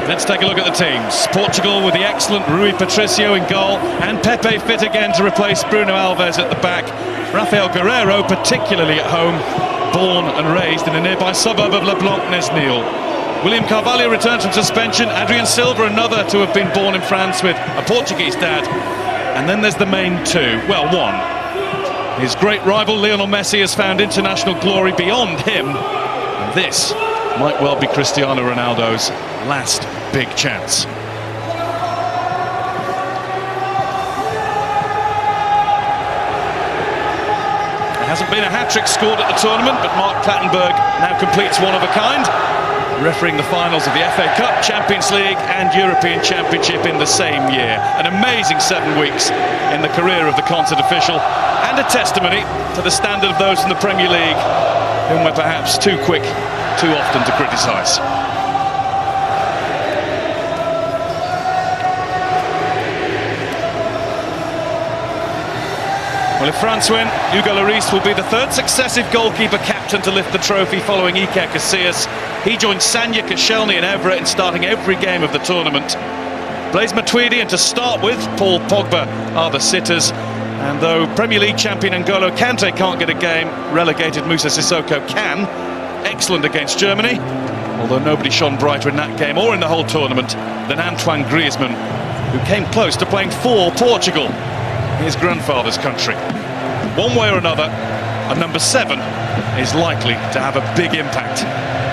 Let's take a look at the teams. Portugal with the excellent Rui Patricio in goal, and Pepe fit again to replace Bruno Alves at the back. Rafael Guerreiro particularly at home, born and raised in a nearby suburb of Leblanc-Nesnil. William Carvalho returns from suspension. Adrien Silva, another to have been born in France with a Portuguese dad. And then there's the main two, well, one. His great rival Lionel Messi has found international glory beyond him. And this might well be Cristiano Ronaldo's last big chance. There hasn't been a hat-trick scored at the tournament, but Mark Clattenburg now completes one of a kind, refereeing the finals of the FA Cup, Champions League and European Championship in the same year. An amazing 7 weeks in the career of the concert official, and a testimony to the standard of those in the Premier League whom we're perhaps too quick too often to criticise. Well, if France win, Hugo Lloris will be the third successive goalkeeper captain to lift the trophy following Iker Casillas. He joined Sanya Koscielny and Everett in starting every game of the tournament. Blaise Matuidi and, to start with, Paul Pogba are the sitters. And though Premier League champion N'Golo Kante can't get a game, relegated Moussa Sissoko can. Excellent against Germany, although nobody shone brighter in that game or in the whole tournament than Antoine Griezmann, who came close to playing for Portugal, his grandfather's country. One way or another, a number 7 is likely to have a big impact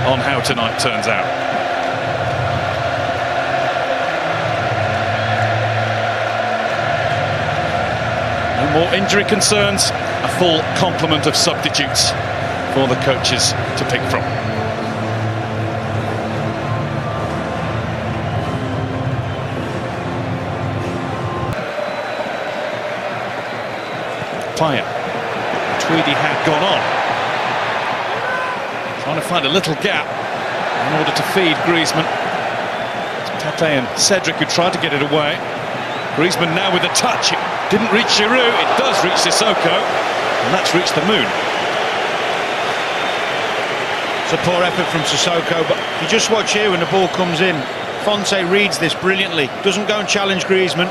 on how tonight turns out. No more injury concerns, a full complement of substitutes for the coaches to pick from. Payet. Tweedy had gone on. Trying to find a little gap in order to feed Griezmann. It's Pepe and Cedric who tried to get it away. Griezmann now with a touch. It didn't reach Giroud, it does reach Sissoko, and that's reached the moon. It's a poor effort from Sissoko, but if you just watch here when the ball comes in, Fonte reads this brilliantly, doesn't go and challenge Griezmann,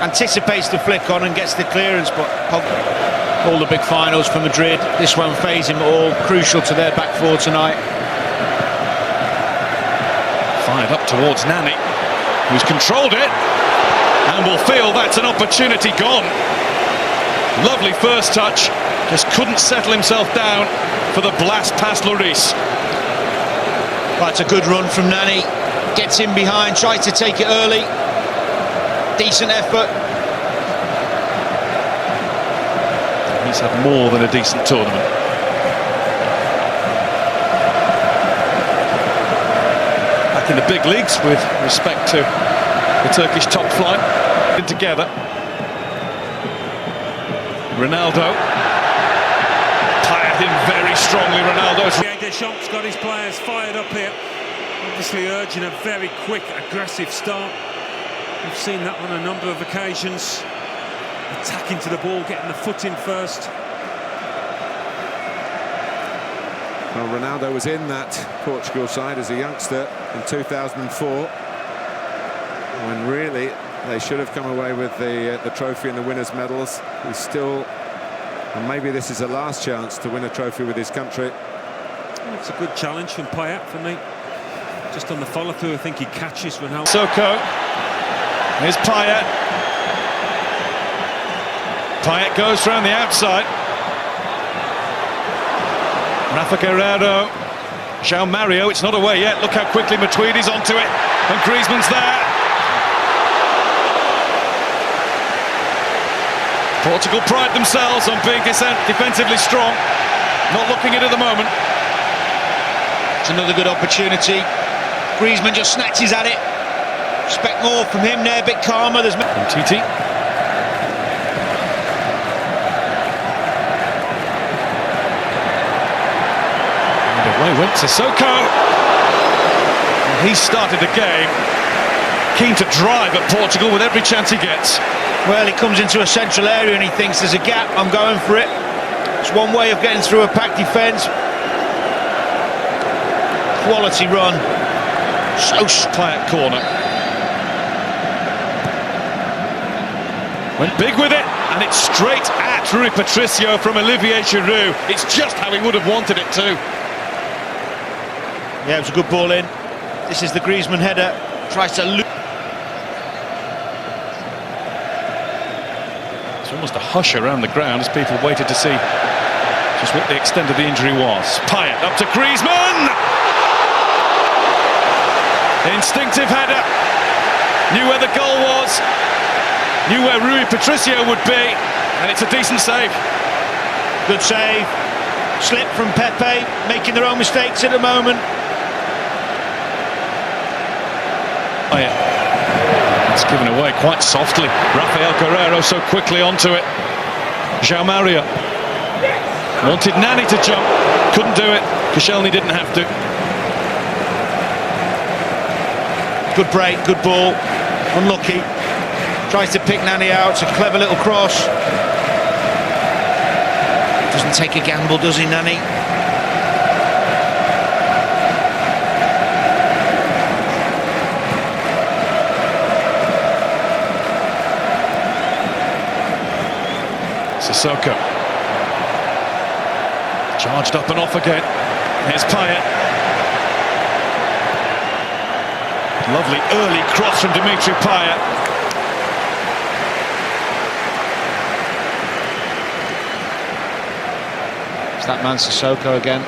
anticipates the flick on and gets the clearance, but all the big finals for Madrid, this one phase him all, crucial to their back four tonight. Fired up towards Nani, who's controlled it, and will feel that's an opportunity gone. Lovely first touch, just couldn't settle himself down for the blast past Lloris. That's a good run from Nani, gets in behind, tries to take it early. Decent effort. He's had more than a decent tournament. Back in the big leagues with respect to the Turkish top flight. Together. Ronaldo. Payet in very strongly. Ronaldo's. Deschamps got his players fired up here. Obviously urging a very quick, aggressive start. We've seen that on a number of occasions. Attacking to the ball, getting the foot in first. Well, Ronaldo was in that Portugal side as a youngster in 2004, when really they should have come away with the trophy and the winners' medals. He's still, and maybe this is the last chance to win a trophy with his country. It's a good challenge from Payet for me. Just on the follow-through, I think he catches Ronaldo. Sissoko. Here's Payet. Payet goes round the outside. Rafa Guerreiro. João Mario, it's not away yet. Look how quickly Matuidi's onto it. And Griezmann's there. Portugal pride themselves on being defensively strong. Not looking it at the moment. It's another good opportunity. Griezmann just snatches at it. Expect more from him there, a bit calmer. There's Titi. And away went Sissoko. And he started the game keen to drive at Portugal with every chance he gets. Well, he comes into a central area and he thinks there's a gap, I'm going for it. It's one way of getting through a packed defence. Quality run. Payet corner. Went big with it, and it's straight at Rui Patricio from Olivier Giroud. It's just how he would have wanted it too. Yeah, it was a good ball in. This is the Griezmann header. Tries to loop. It's almost a hush around the ground as people waited to see just what the extent of the injury was. Payet up to Griezmann! Instinctive header. Knew where the goal was. Knew where Rui Patricio would be. And it's a decent save. Good save. Slip from Pepe, making their own mistakes at the moment. It's given away quite softly. Rafael Guerreiro so quickly onto it. João Mario wanted Nani to jump, couldn't do it. Koscielny didn't have to. Good break, good ball. Unlucky. Tries to pick Nani out. It's a clever little cross. Doesn't take a gamble, does he, Nani? Sissoko. Charged up and off again. Here's Payet. Lovely early cross from Dimitri Payet. It's that man Sissoko again.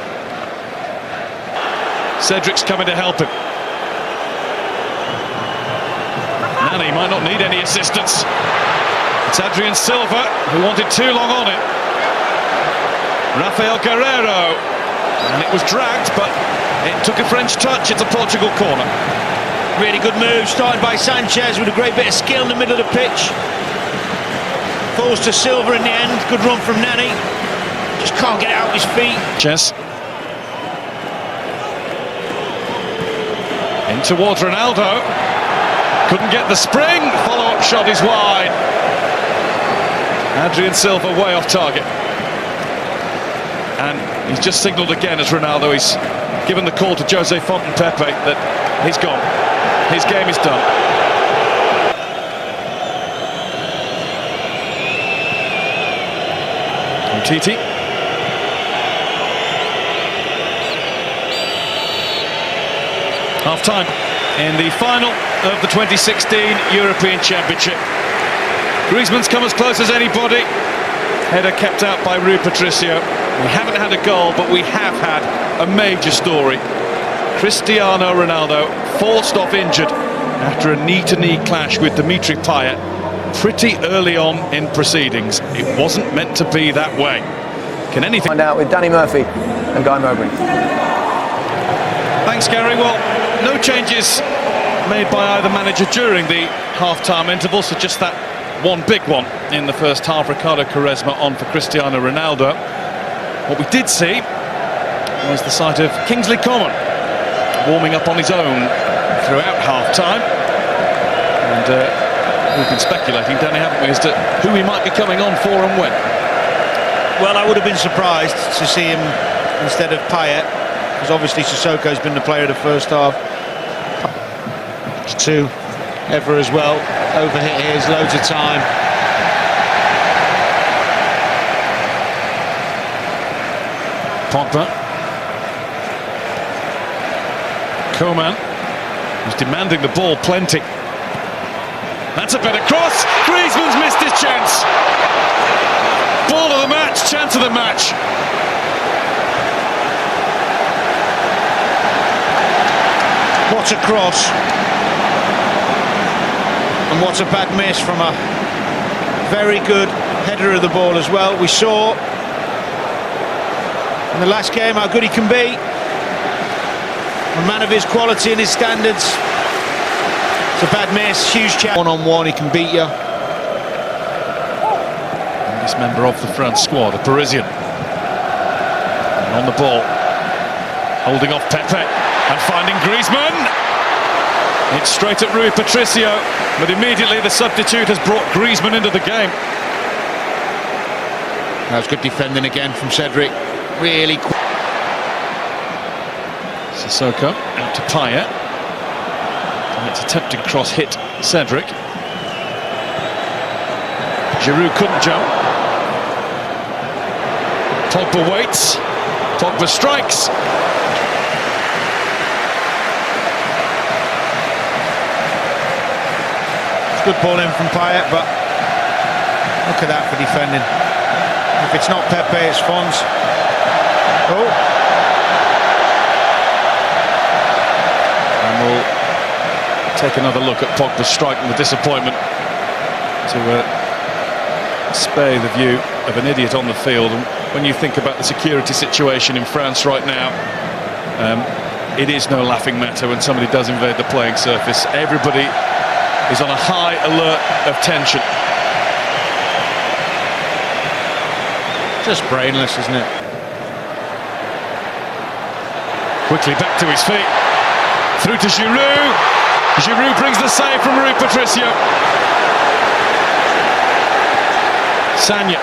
Cedric's coming to help him. Nani might not need any assistance. It's Adrian Silva who wanted too long on it. Rafael Guerreiro, and it was dragged, but it took a French touch. It's a Portugal corner. Really good move, started by Sanchez with a great bit of skill in the middle of the pitch. Falls to Silva in the end. Good run from Nani. Just can't get it out of his feet. Chess. In towards Ronaldo. Couldn't get the spring. Follow-up shot is wide. Adrian Silva way off target. And he's just signalled again as Ronaldo. He's given the call to Jose Fontaine-Pepe that he's gone. His game is done. Titi. Half-time in the final of the 2016 European Championship. Griezmann's come as close as anybody. Header kept out by Rui Patricio. We haven't had a goal, but we have had a major story. Cristiano Ronaldo forced off injured after a knee-to-knee clash with Dimitri Payet pretty early on in proceedings. It wasn't meant to be that way. Can anything... Find out with Danny Murphy and Guy Mowbray. Thanks, Gary. Well, no changes made by either manager during the half-time interval, so just that one big one in the first half. Ricardo Quaresma on for Cristiano Ronaldo. What we did see was the sight of Kingsley Coman warming up on his own throughout half-time. And we've been speculating, Danny, haven't we, as to who he might be coming on for and when. Well, I would have been surprised to see him instead of Payet, because obviously Sissoko's been the player of the first half. To Eder as well. Overhit here, loads of time. Pogba. Coman, who's demanding the ball plenty. That's a better cross. Griezmann's missed his chance. Ball of the match, chance of the match. What a cross. And what a bad miss from a very good header of the ball as well. We saw in the last game how good he can be. A man of his quality and his standards. It's a bad miss, huge chance. One-on-one, he can beat you. This member of the France squad, a Parisian. And on the ball, holding off Pepe and finding Griezmann. It's straight at Rui Patricio, but immediately the substitute has brought Griezmann into the game. That was good defending again from Cedric. Really quick. Sissoko out to Payet. It's a tempting cross hit Cedric. Giroud couldn't jump. Pogba waits. Pogba strikes. Good ball in from Payet, but look at that for defending. If it's not Pepe, it's Fons. Oh. And we'll take another look at Pogba's strike and the disappointment to spare the view of an idiot on the field. And when you think about the security situation in France right now, it is no laughing matter when somebody does invade the playing surface. Everybody is on a high alert of tension. Just brainless, isn't it? Quickly back to his feet. Through to Giroud. Giroud brings the save from Rui Patricio. Sagna.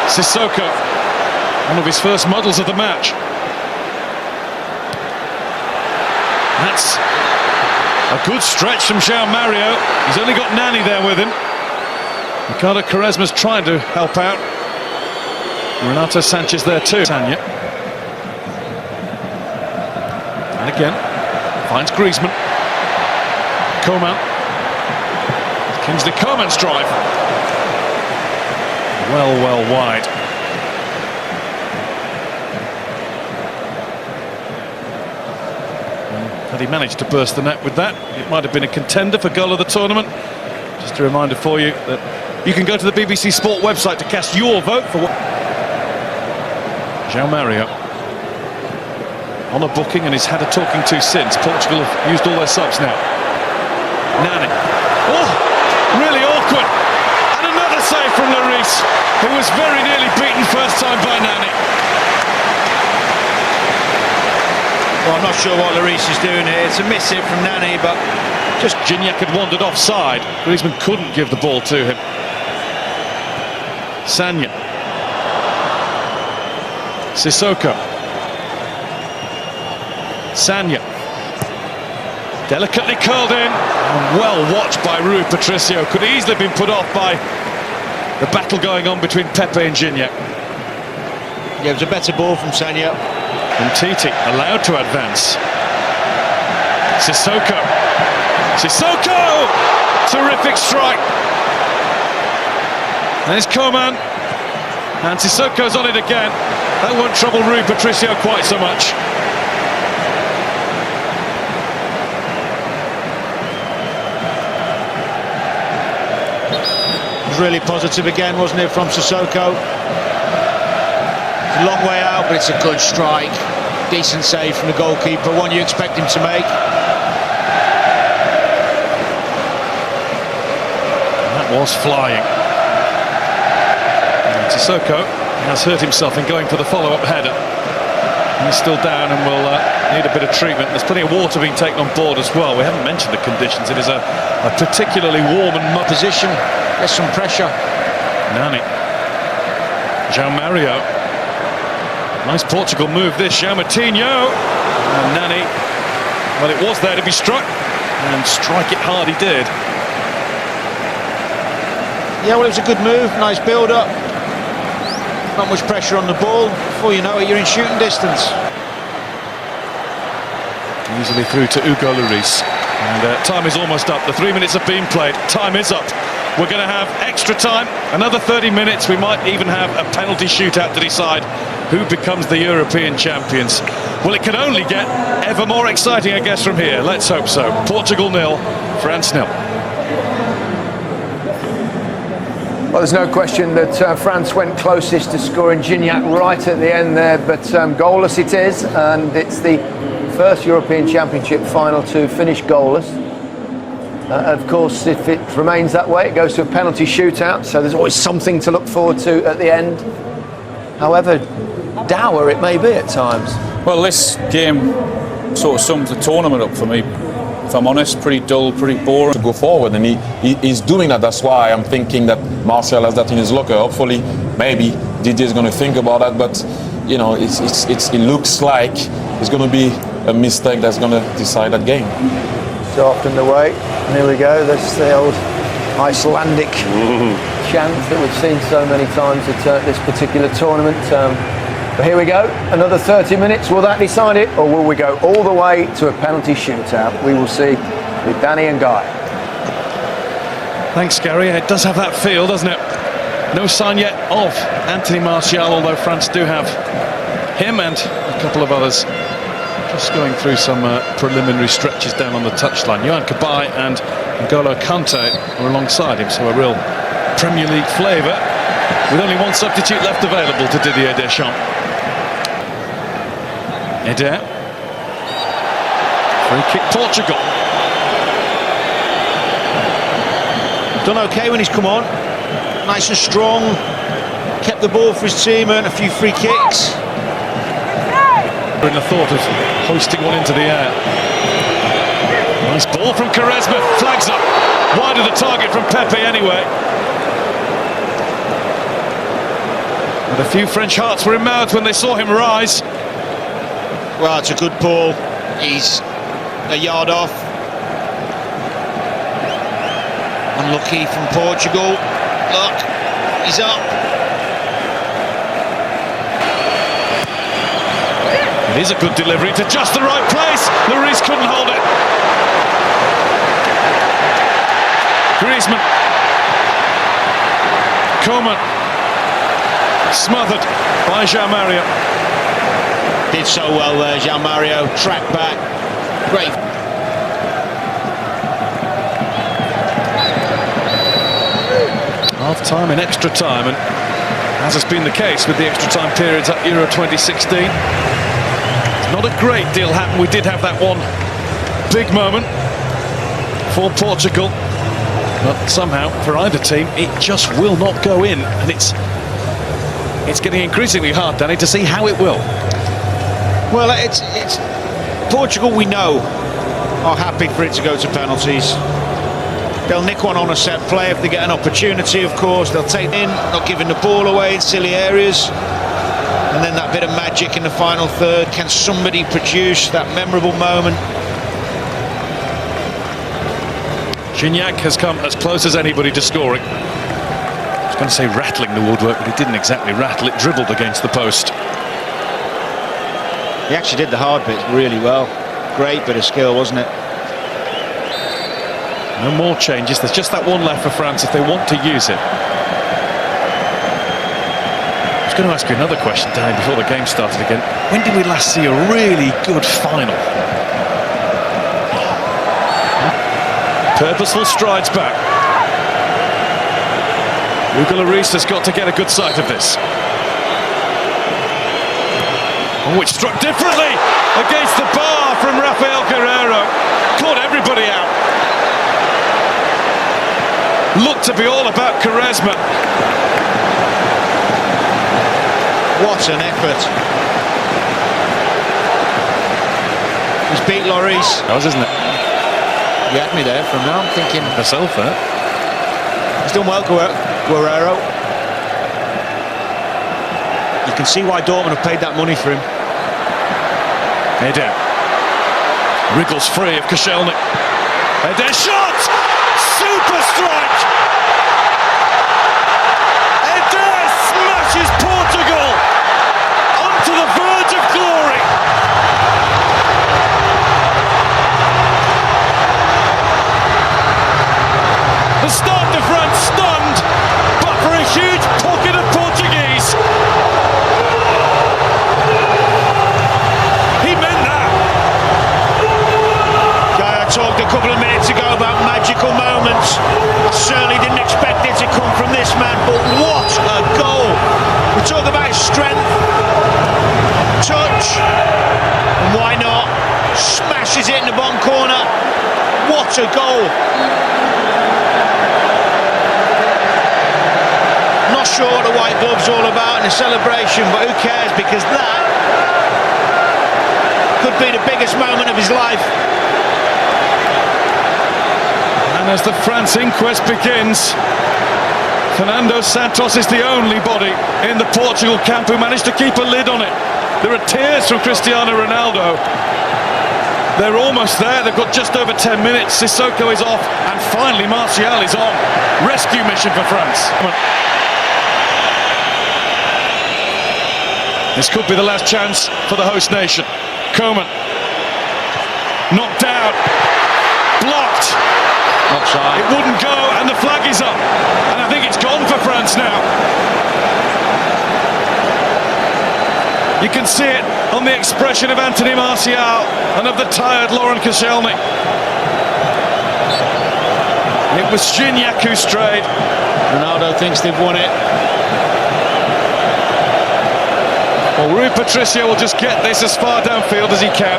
Sissoko. One of his first models of the match. That's a good stretch from João Mario. He's only got Nani there with him. Ricardo Quaresma's trying to help out. Renato Sanchez there too. Sagna. And again, finds Griezmann. Coman. Kingsley Coman's drive. Well wide. Had he managed to burst the net with that, it might have been a contender for goal of the tournament. Just a reminder for you that you can go to the BBC Sport website to cast your vote for what. João Mario on a booking and he's had a talking to since. Portugal have used all their subs now. Nani. Oh, really awkward. And another save from Lloris, who was very nearly beaten first time by Nani. Well, I'm not sure what Lloris is doing here. It's a miss hit from Nani, but Just Gignac had wandered offside. Griezmann couldn't give the ball to him. Sagna. Sissoko. Sagna. Delicately curled in. Well watched by Rui Patricio. Could easily have been put off by the battle going on between Pepe and Gignac. yeah, it was a better ball from Sagna. And Titi allowed to advance. Sissoko. Sissoko! Terrific strike. There's Coman. And Sissoko's on it again. That won't trouble Rui Patricio quite so much. It was really positive again, wasn't it, from Sissoko? It's a long way out, but it's a good strike. Decent save from the goalkeeper, one you expect him to make. That was flying. And Sissoko has hurt himself in going for the follow-up header. He's still down and will need a bit of treatment. There's plenty of water being taken on board as well. We haven't mentioned the conditions. It is a particularly warm and muddy Position, there's some pressure. Nani. João Mario. Nice Portugal move this. João Moutinho. And Nani. Well, it was there to be struck. And strike it hard he did. Yeah, well, it was a good move, nice build-up. Not much pressure on the ball. Before you know it, you're in shooting distance. Easily through to Hugo Lloris. And time is almost up. The 3 minutes have been played. Time is up. We're going to have extra time. Another 30 minutes. We might even have a penalty shootout to decide who becomes the European champions. Well, it can only get ever more exciting, I guess, from here. Let's hope so. Portugal 0, France 0. Well, there's no question that France went closest to scoring Gignac right at the end there, but goalless it is, and it's the first European Championship final to finish goalless. Of course, if it remains that way, it goes to a penalty shootout, so there's always something to look forward to at the end. However dour it may be at times. Well, this game sort of sums the tournament up for me. If I'm honest, pretty dull, pretty boring. To go forward, and he's doing that. That's why I'm thinking that Martial has that in his locker. Hopefully, maybe Didier's going to think about that. But you know, it looks like it's going to be a mistake that's going to decide that game. so often the way. And here we go, that's the old Icelandic chant that we've seen so many times at this particular tournament. But here we go, another 30 minutes. Will that decide it, or will we go all the way to a penalty shootout? We will see with Danny and Guy. Thanks, Gary. It does have that feel, doesn't it? No sign yet of Anthony Martial, although France do have him and a couple of others just going through some preliminary stretches down on the touchline. Yohan Cabaye and N'Golo Kante are alongside him, so a real Premier League flavour, with only one substitute left available to Didier Deschamps. Eder. Free kick Portugal. Done okay when he's come on. Nice and strong. Kept the ball for his team, earned a few free kicks. In the thought of hoisting one into the air. Nice ball from Quaresma. Flags up. Wide of the target from Pepe anyway. And a few French hearts were in mouth when they saw him rise. Well, it's a good ball. He's a yard off. Unlucky from Portugal. Look, he's up. It is a good delivery to just the right place. Lloris couldn't hold it. Griezmann. Coman. Smothered by Jean-Mario. Did so well there, Jean-Mario. Track back. Great. Half-time and extra time, and as has been the case with the extra time periods at Euro 2016, not a great deal happened. We did have that one big moment for Portugal, but somehow for either team it just will not go in, and it's getting increasingly hard, Danny, to see how it will. Well, it's Portugal, we know, are happy for it to go to penalties. They'll nick one on a set play if they get an opportunity, of course. They'll take it in, not giving the ball away in silly areas. And then that bit of magic in the final third. Can somebody produce that memorable moment? Gignac has come as close as anybody to scoring. I was going to say rattling the woodwork, but it didn't exactly rattle. It dribbled against the post. He actually did the hard bit really well. Great bit of skill, wasn't it? No more changes. There's just that one left for France if they want to use it. I was going to ask you another question, Danny, before the game started again. When did we last see a really good final? Purposeful strides back. Hugo Lloris has got to get a good sight of this. Oh, it struck differently against the bar from Rafael Guerreiro. Caught everybody out. Looked to be all about Quaresma. What an effort. He's beat Lloris. That was, isn't it? You had me there from now. I'm thinking Herself there. he's done well, Guerreiro. You can see why Dortmund have paid that money for him. Eder. Wriggles free of Koscielny. Eder shot! Super strike! Eder smashes Portugal onto the verge of glory. The start of France stunned, but for a huge pocket of Portuguese. He meant that. Guy, I talked a couple of minutes ago about magical moments. I certainly didn't expect it to come from this man, but what a goal! We talk about his strength, touch, and why not? Smashes it in the bottom corner. What a goal! Not sure what the white glove's all about in the celebration, but who cares, because that could be the biggest moment of his life. And as the France inquest begins, Fernando Santos is the only body in the Portugal camp who managed to keep a lid on it. There are tears from Cristiano Ronaldo. They're almost there. They've got just over 10 minutes. Sissoko is off, and finally Martial is on. Rescue mission for France. This could be the last chance for the host nation. Coman. Knocked down. Blocked. Offside. It wouldn't go, and the flag is up. And I think it's gone for France now. You can see it on the expression of Anthony Martial and of the tired Laurent Koscielny. It was Gignac who strayed. Ronaldo thinks they've won it. Well, Rui Patricio will just get this as far downfield as he can.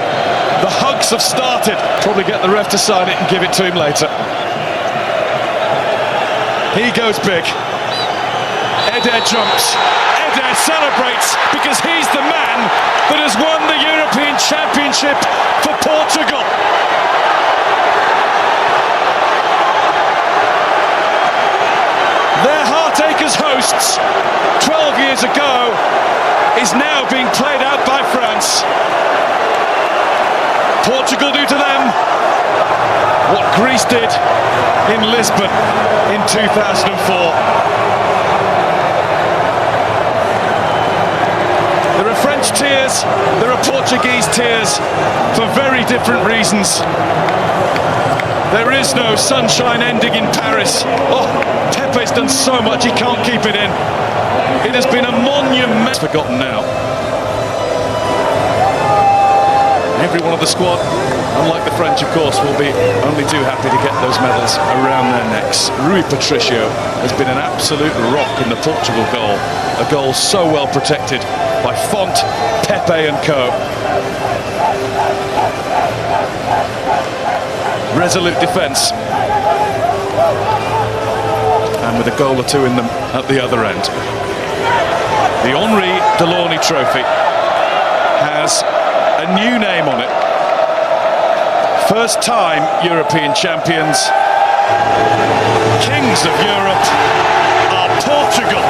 The hugs have started. Probably get the ref to sign it and give it to him later. He goes big. Eder jumps. Eder celebrates because he's the man that has won the European Championship for Portugal. Their heartache as hosts 12 years ago is now being played out by France. Portugal do to them what Greece did in Lisbon in 2004. There are French tears, there are Portuguese tears for very different reasons. There is no sunshine ending in Paris. Oh, Pepe's done so much, he can't keep it in. It has been a monument. Forgotten now. Every one of the squad, unlike the French, of course, will be only too happy to get those medals around their necks. Rui Patricio has been an absolute rock in the Portugal goal. A goal so well protected by Font, Pepe and co. Resolute defence. And with a goal or two in them at the other end. The Henri Delaunay Trophy has a new name on it. First time European champions. Kings of Europe are Portugal.